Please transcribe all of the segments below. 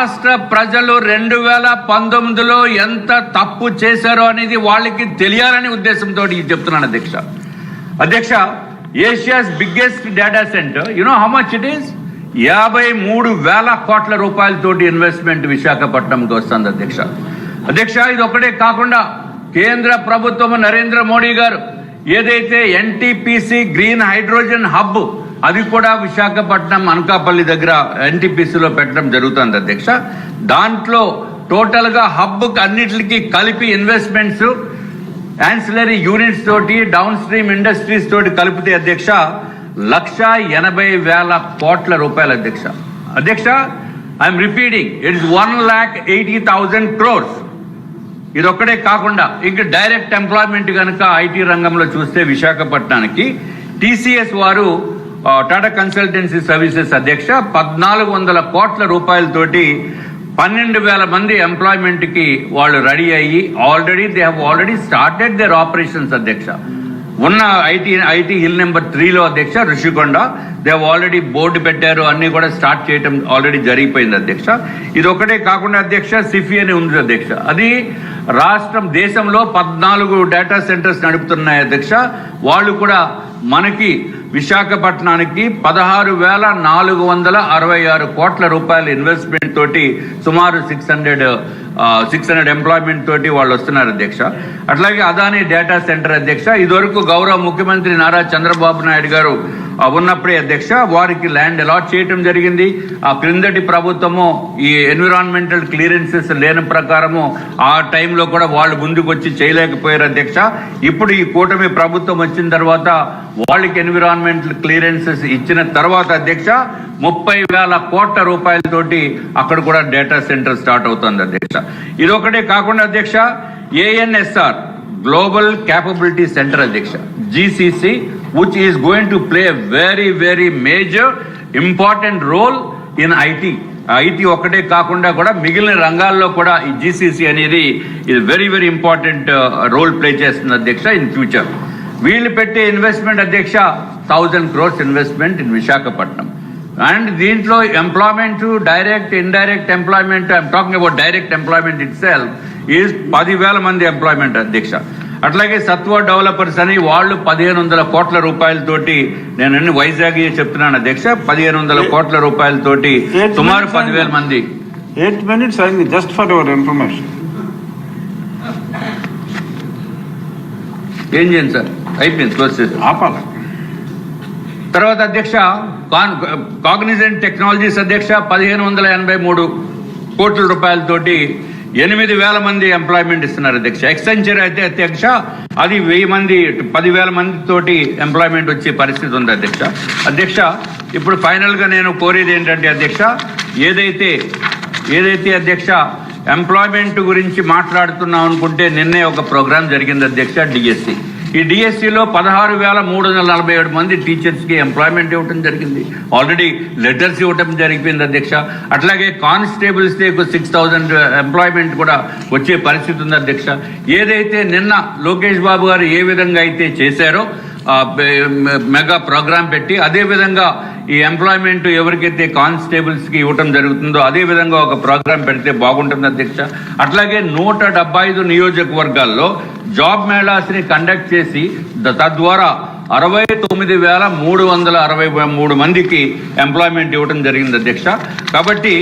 రాష్ట్ర ప్రజలు 2019లో ఎంత తప్పు చేశారో అనేది వాళ్ళకి తెలియాలనే ఉద్దేశంతో చెప్తున్నాను అధ్యక్ష. Asia's biggest data centre, you know how much it is? 53,000 కోట్ల రూపాయలతోటి ఇన్వెస్ట్మెంట్ విశాఖపట్నంకి వస్తుంది అధ్యక్ష. ఇది ఒకటే కాకుండా కేంద్ర ప్రభుత్వం నరేంద్ర మోడీ గారు ఏదైతే ఎన్టీపీసీ గ్రీన్ హైడ్రోజన్ హబ్ అది కూడా విశాఖపట్నం అనకాపల్లి దగ్గర ఎన్టీపీసీలో పెట్టడం జరుగుతుంది అధ్యక్ష. దాంట్లో టోటల్ గా హబ్ అన్నిటికీ కలిపి ఇన్వెస్ట్మెంట్స్ యాన్సిలరీ యూనిట్స్ తోటి డౌన్ స్ట్రీమ్ ఇండస్ట్రీస్ తోటి కలిపితే అధ్యక్ష 1,80,000 కోట్ల రూపాయలు అధ్యక్ష. I'm repeating, it is 1,80,000 crores. ఇదొక్కడే కాకుండా ఇంకా డైరెక్ట్ ఎంప్లాయ్మెంట్ కనుక ఐటీ రంగంలో చూస్తే విశాఖపట్నానికి టీసీఎస్ వారు టాటా కన్సల్టెన్సీ సర్వీసెస్ అధ్యక్ష 1,400 కోట్ల రూపాయలతోటి 12,000 మంది ఎంప్లాయ్మెంట్ కి వాళ్ళు రెడీ అయ్యి they have already started their operations అధ్యక్ష. ఉన్న ఐటీ హిల్ నెంబర్ 3లో అధ్యక్ష ఋషికొండ దే హ్యావ్ ఆల్రెడీ బోర్డు పెట్టారు, అన్ని కూడా స్టార్ట్ చేయడం ఆల్రెడీ జరిగిపోయింది అధ్యక్ష. ఇది ఒకటే కాకుండా అధ్యక్ష సిఫీ అని ఉంది అధ్యక్ష. అది రాష్ట్రం దేశంలో 14 డేటా సెంటర్స్ నడుపుతున్నాయి అధ్యక్ష. వాళ్ళు కూడా మనకి విశాఖపట్నానికి 16,466 కోట్ల రూపాయల ఇన్వెస్ట్మెంట్ తోటి సుమారు 600 ఎంప్లాయ్మెంట్ తోటి వాళ్ళు వస్తున్నారు అధ్యక్ష. అట్లాగే అదానీ డేటా సెంటర్ అధ్యక్ష, ఇదివరకు గౌరవ ముఖ్యమంత్రి నారా చంద్రబాబు నాయుడు గారు ఉన్నప్పుడే అధ్యక్ష వారికి ల్యాండ్ అలాట్ చేయటం జరిగింది. ఆ క్రిందటి ప్రభుత్వము ఈ ఎన్విరాన్మెంటల్ క్లియరెన్సెస్ లేని ప్రకారము ఆ టైంలో కూడా వాళ్ళు ముందుకు వచ్చి చేయలేకపోయారు అధ్యక్ష. ఇప్పుడు ఈ కూటమి ప్రభుత్వం వచ్చిన తర్వాత వాళ్ళకి ఎన్విరాన్మెంటల్ క్లియరెన్సెస్ ఇచ్చిన తర్వాత అధ్యక్ష 30,000 కోట్ల రూపాయలతోటి అక్కడ కూడా డేటా సెంటర్ స్టార్ట్ అవుతుంది అధ్యక్ష. ఇది ఒకటే కాకుండా అధ్యక్ష ANSR గ్లోబల్ క్యాపబిలిటీ సెంటర్ అధ్యక్ష GCC which is going to play a very major important role in IT. IT ఒక్కటే కాకుండా కూడా మిగిలిన రంగాల్లో కూడా ఈ GCC అనేది ఇది వెరీ ఇంపార్టెంట్ రోల్ ప్లే చేస్తుంది అధ్యక్ష ఇన్ ఫ్యూచర్. వీళ్ళు పెట్టే ఇన్వెస్ట్మెంట్ అధ్యక్ష 1,000 crores investment in Visakhapatnam. And దీంట్లో employment direct indirect employment, I'm talking about direct employment itself is 10,000 మంది ఎంప్లాయ్మెంట్ అధ్యక్ష. అట్లాగే సత్వ డెవలపర్స్ అని వాళ్ళు 1,500 కోట్ల రూపాయలతోటి, నేను అన్ని వైజాగ్ చెప్తున్నాను అధ్యక్ష, 1,500 కోట్ల రూపాయలతోటి సుమారు 10,000 మంది. 8 minutes అయింది, జస్ట్ ఫర్ యువర్ ఇన్ఫర్మేషన్. ఏం చేయండి సార్, అయిపోయింది, క్లోజ్ చేసి ఆపాలి. తర్వాత అధ్యక్ష కాగ్నిజెంట్ టెక్నాలజీస్ అధ్యక్ష 1,583 కోట్ల రూపాయలతోటి 8,000 మంది ఎంప్లాయ్మెంట్ ఇస్తున్నారు అధ్యక్ష. ఎక్సెంచర్ అయితే అధ్యక్ష అది 1,000 మంది 10,000 మంది తోటి ఎంప్లాయ్మెంట్ వచ్చే పరిస్థితి ఉంది అధ్యక్ష. ఇప్పుడు ఫైనల్ గా నేను కోరేది ఏంటంటే అధ్యక్ష, ఏదైతే అధ్యక్ష ఎంప్లాయ్మెంట్ గురించి మాట్లాడుతున్నాం అనుకుంటే నిన్నే ఒక ప్రోగ్రాం జరిగింది అధ్యక్ష డిఎస్సి. ఈ డిఎస్సిలో 16,347 మంది టీచర్స్ కి ఎంప్లాయ్మెంట్ ఇవ్వడం జరిగింది. ఆల్రెడీ లెటర్స్ ఇవ్వటం జరిగిపోయింది అధ్యక్ష. అట్లాగే కానిస్టేబుల్స్ 6,000 ఎంప్లాయ్మెంట్ కూడా వచ్చే పరిస్థితి ఉంది అధ్యక్ష. ఏదైతే నిన్న లోకేష్ బాబు గారు ఏ విధంగా అయితే చేశారో మెగా ప్రోగ్రాం పెట్టి, అదే విధంగా ఈ ఎంప్లాయ్మెంట్ ఎవరికైతే కానిస్టేబుల్స్ కి ఇవ్వటం జరుగుతుందో అదే విధంగా ఒక ప్రోగ్రాం పెడితే బాగుంటుంది అధ్యక్ష. అట్లాగే 175 నియోజకవర్గాల్లో జాబ్ మేళాస్ ని కండక్ట్ చేసి తద్వారా 69,363 మందికి ఎంప్లాయ్మెంట్ ఇవ్వడం జరిగింది అధ్యక్ష. కాబట్టి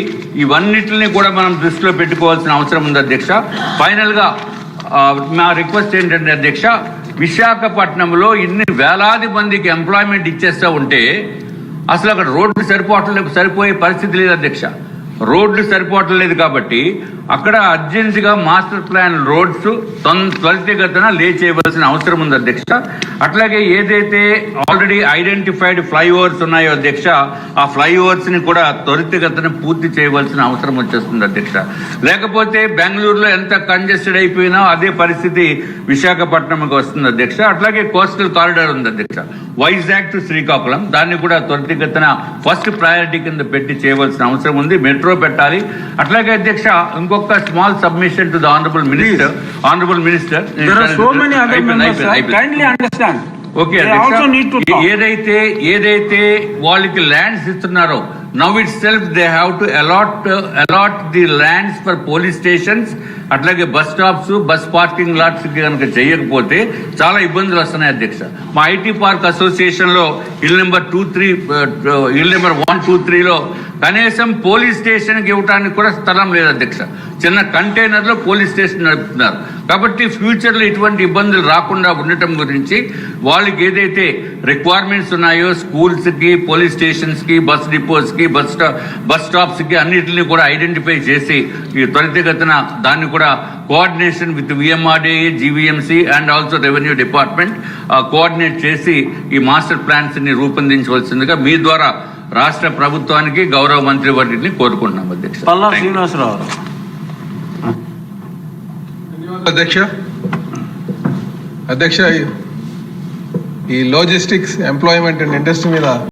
ఇవన్నిటిని కూడా మనం దృష్టిలో పెట్టుకోవాల్సిన అవసరం ఉంది అధ్యక్ష. ఫైనల్ గా నా రిక్వెస్ట్ ఏంటంటే అధ్యక్ష, విశాఖపట్నంలో ఇన్ని వేలాది మందికి ఎంప్లాయ్మెంట్ ఇచ్చేస్తా ఉంటే అసలు అక్కడ రోడ్లు సరిపోయే పరిస్థితి లేదు అధ్యక్ష. రోడ్లు సరిపోవట్లేదు కాబట్టి అక్కడ అర్జెంటుగా మాస్టర్ ప్లాన్ రోడ్స్ త్వరితగతిన లే చేయవలసిన అవసరం ఉంది అధ్యక్ష. అట్లాగే ఏదైతే ఆల్రెడీ ఐడెంటిఫైడ్ ఫ్లైఓవర్స్ ఉన్నాయో అధ్యక్ష, ఆ ఫ్లైఓవర్స్ ని కూడా త్వరితగతిన పూర్తి చేయవలసిన అవసరం వచ్చేస్తుంది అధ్యక్ష. లేకపోతే బెంగళూరులో ఎంత కంజెస్టెడ్ అయిపోయినా అదే పరిస్థితి విశాఖపట్నంకి వస్తుంది అధ్యక్ష. అట్లాగే కోస్టల్ కారిడార్ ఉంది అధ్యక్ష, వైజాగ్ టు శ్రీకాకుళం, దాన్ని కూడా త్వరితగతిన ఫస్ట్ ప్రయారిటీ కింద పెట్టి చేయవలసిన అవసరం ఉంది. మెట్రో పెట్టాలి. అట్లాగే అధ్యక్ష ఇంకొక small submission to the honourable minister. There are so many other members, sir. Kindly understand. Okay, ఏదైతే వాళ్ళకి ల్యాండ్స్ ఇస్తున్నారో Now itself they have to allot the lands for police stations, అట్లాగే bus stops, bus parking LADS కనుక చేయకపోతే చాలా ఇబ్బందులు వస్తున్నాయి అధ్యక్ష. మా ఐటీ పార్క్ అసోసియేషన్ లో ఇల్ నెంబర్ 123లో కనీసం పోలీస్ స్టేషన్ కి ఇవ్వడానికి కూడా స్థలం లేదు అధ్యక్ష. చిన్న కంటైనర్ లో పోలీస్ స్టేషన్ నడుపుతున్నారు. కాబట్టి ఫ్యూచర్ లో ఇటువంటి ఇబ్బందులు రాకుండా ఉండటం గురించి వాళ్ళకి ఏదైతే రిక్వైర్మెంట్స్ ఉన్నాయో స్కూల్స్ కి, పోలీస్ స్టేషన్స్ కి, బస్ డిపోస్ కి, బస్ స్టాప్స్ కి అన్నిటిని కూడా ఐడెంటిఫై చేసి ఈ త్వరితగతిన దాన్ని కూడా coordination with VMRDA, GVMC and also revenue department coordinate చేసి ఈ మాస్టర్ ప్లాన్స్ ని రూపొందించవలసిందిగా మీ ద్వారా రాష్ట్ర ప్రభుత్వానికి, గౌరవ మంత్రి వర్యుని కోరుకుంటున్నాం అధ్యక్ష. పల్లా శ్రీనివాసరావు. అధ్యక్ష, ఈ లాజిస్టిక్స్, ఎంప్లాయ్మెంట్ అండ్ ఇండస్ట్రీ మీద